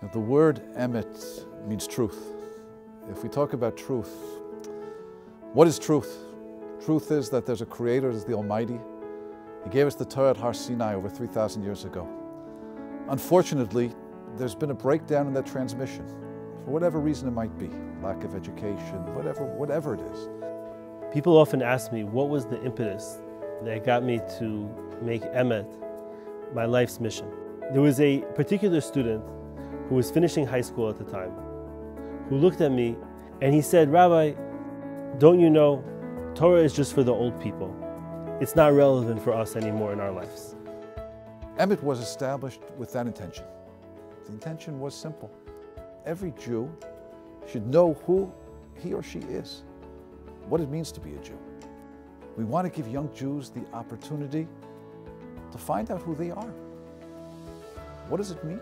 The word Emmet means truth. If we talk about truth, what is truth? Truth is that there's a creator, there's the Almighty. He gave us the Torah at Har Sinai over 3,000 years ago. Unfortunately, there's been a breakdown in that transmission, for whatever reason it might be, lack of education, whatever it is. People often ask me what was the impetus that got me to make Emmet my life's mission. There was a particular student who was finishing high school at the time, who looked at me and he said, "Rabbi, don't you know, Torah is just for the old people. It's not relevant for us anymore in our lives." Emmet was established with that intention. The intention was simple. Every Jew should know who he or she is, what it means to be a Jew. We want to give young Jews the opportunity to find out who they are. What does it mean?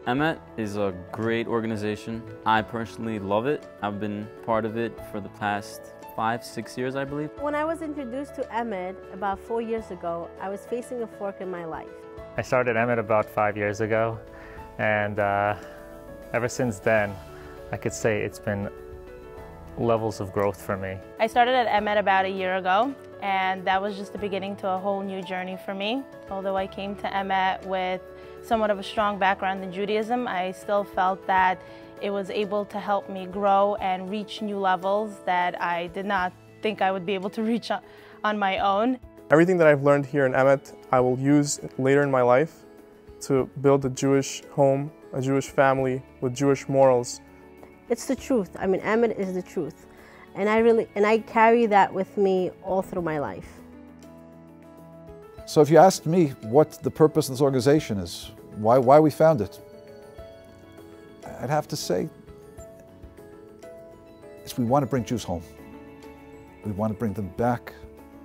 Emmet is a great organization. I personally love it. I've been part of it for the past 5-6 years, I believe. When I was introduced to Emmet about 4 years ago, I was facing a fork in my life. I started Emmet about 5 years ago, and ever since then, I could say it's been levels of growth for me. I started at Emmet about a year ago, and that was just the beginning to a whole new journey for me. Although I came to Emmet with somewhat of a strong background in Judaism, I still felt that it was able to help me grow and reach new levels that I did not think I would be able to reach on my own. Everything that I've learned here in Emmet, I will use later in my life to build a Jewish home, a Jewish family with Jewish morals. It's the truth. I mean, Emmet is the truth. And I carry that with me all through my life. So if you asked me what the purpose of this organization is, why we found it, I'd have to say, is we want to bring Jews home. We want to bring them back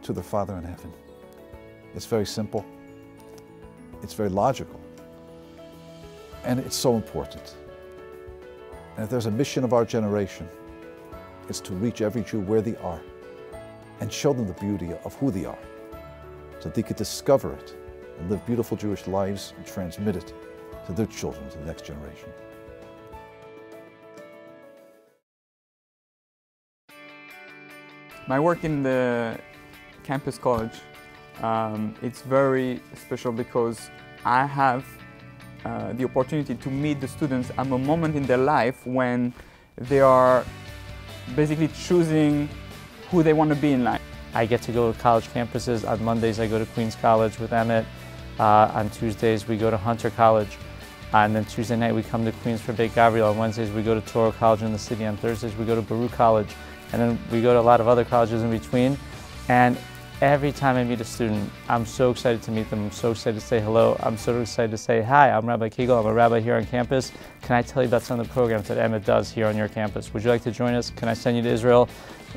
to their Father in heaven. It's very simple. It's very logical. And it's so important. And if there's a mission of our generation, it's to reach every Jew where they are and show them the beauty of who they are, so they could discover it and live beautiful Jewish lives and transmit it to their children, to the next generation. My work in the campus college, it's very special because I have the opportunity to meet the students at a moment in their life when they are basically choosing who they want to be in life. I get to go to college campuses. On Mondays I go to Queens College with Emmet. On Tuesdays we go to Hunter College. And then Tuesday night we come to Queens for Beit Gabriel. On Wednesdays we go to Toro College in the city. On Thursdays we go to Baruch College. And then we go to a lot of other colleges in between. And every time I meet a student, I'm so excited to meet them. I'm so excited to say hello. I'm so excited to say, "Hi, I'm Rabbi Kegel. I'm a rabbi here on campus. Can I tell you about some of the programs that Emmet does here on your campus? Would you like to join us? Can I send you to Israel?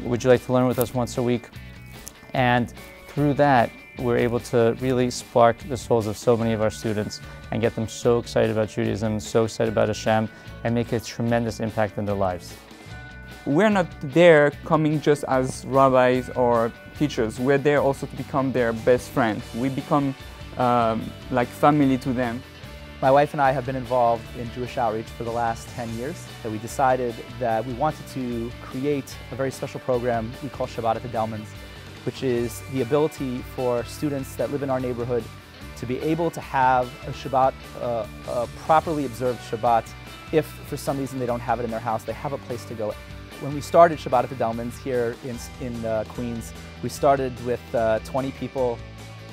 Would you like to learn with us once a week?" And through that, we're able to really spark the souls of so many of our students and get them so excited about Judaism, so excited about Hashem, and make a tremendous impact in their lives. We're not there coming just as rabbis or teachers. We're there also to become their best friends. We become like family to them. My wife and I have been involved in Jewish outreach for the last 10 years. So we decided that we wanted to create a very special program we call Shabbat at the Delmans, which is the ability for students that live in our neighborhood to be able to have a Shabbat, a properly observed Shabbat. If for some reason they don't have it in their house, they have a place to go. When we started Shabbat at the Delmans here in Queens, we started with 20 people,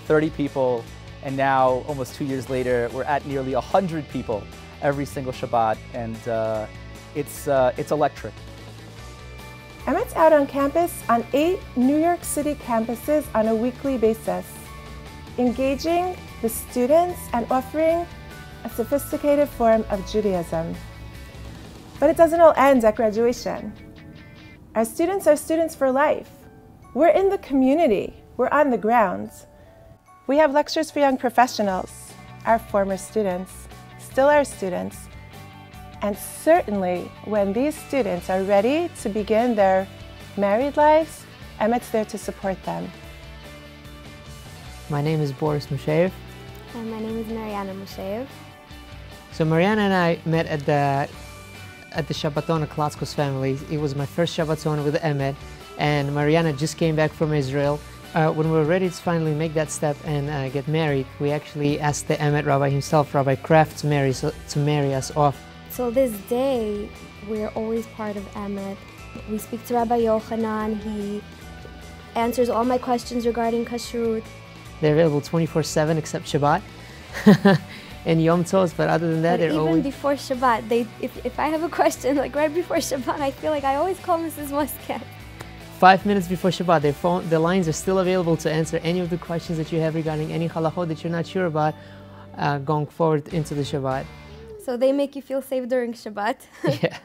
30 people, and now, almost 2 years later, we're at nearly 100 people every single Shabbat, and it's electric. Emmet's out on campus on 8 New York City campuses on a weekly basis, engaging the students and offering a sophisticated form of Judaism. But it doesn't all end at graduation. Our students are students for life. We're in the community. We're on the ground. We have lectures for young professionals, our former students, still our students. And certainly when these students are ready to begin their married lives, Emmet's there to support them. My name is Boris Musheyev. And my name is Mariana Musheyev. So Mariana and I met at the Shabbaton of Klatzko's family. It was my first Shabbaton with Emmet, and Mariana just came back from Israel. When we were ready to finally make that step and get married, we actually asked the Emmet rabbi himself, Rabbi Kraft, to marry us off. So this day, we're always part of Emmet. We speak to Rabbi Yochanan. He answers all my questions regarding kashrut. They're available 24/7 except Shabbat and Yom Tov, but other than that, they're even always... before Shabbat, if I have a question, like right before Shabbat, I feel like I always call Mrs. Muscat. 5 minutes before Shabbat, the lines are still available to answer any of the questions that you have regarding any halachot that you're not sure about going forward into the Shabbat. So they make you feel safe during Shabbat. Yeah.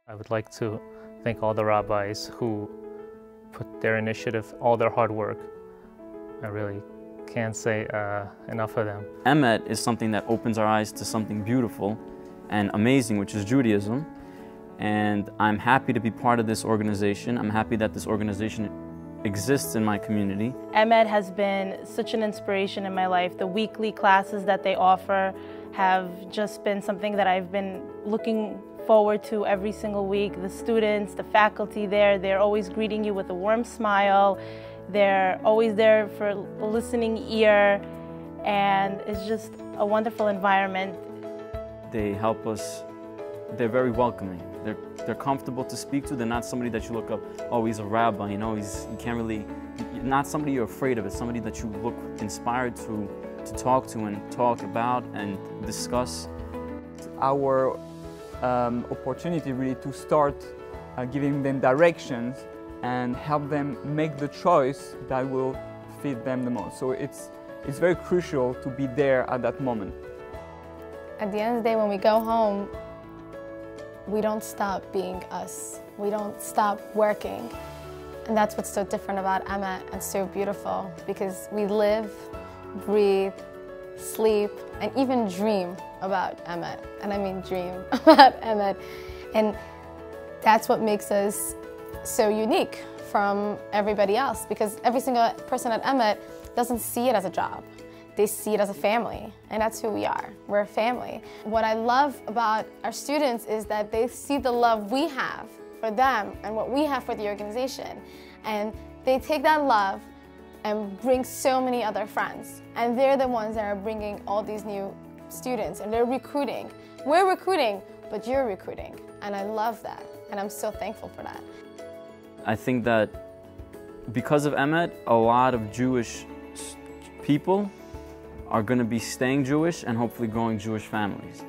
I would like to thank all the rabbis who put their initiative, all their hard work. I really can't say enough of them. Emmet is something that opens our eyes to something beautiful and amazing, which is Judaism. And I'm happy to be part of this organization. I'm happy that this organization exists in my community. Emmet has been such an inspiration in my life. The weekly classes that they offer have just been something that I've been looking forward to every single week. The students, the faculty there, they're always greeting you with a warm smile. They're always there for a listening ear, and it's just a wonderful environment. They help us. They're very welcoming. They're comfortable to speak to. They're not somebody that you look up, oh, he's a rabbi, you know, you can't really, not somebody you're afraid of. It's somebody that you look inspired to talk to and talk about and discuss. Our opportunity really to start giving them directions and help them make the choice that will fit them the most. So it's very crucial to be there at that moment. At the end of the day, when we go home, we don't stop being us. We don't stop working. And that's what's so different about Emmet and so beautiful, because we live, breathe, sleep, and even dream about Emmet. And I mean dream about Emmet. And that's what makes us so unique from everybody else, because every single person at Emmet doesn't see it as a job. They see it as a family, and that's who we are. We're a family. What I love about our students is that they see the love we have for them and what we have for the organization. And they take that love and bring so many other friends. And they're the ones that are bringing all these new students, and they're recruiting. We're recruiting, but you're recruiting. And I love that, and I'm so thankful for that. I think that because of Emmet, a lot of Jewish people are going to be staying Jewish and hopefully growing Jewish families.